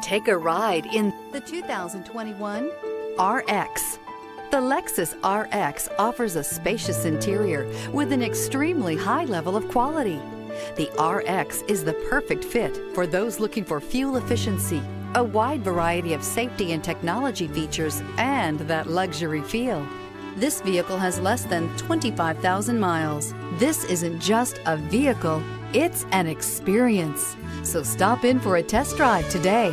Take a ride in the 2021 RX. The Lexus RX offers a spacious interior with an extremely high level of quality. The RX is the perfect fit for those looking for fuel efficiency, a wide variety of safety and technology features, and that luxury feel. This vehicle has less than 25,000 miles. This isn't just a vehicle, it's an experience. So stop in for a test drive today.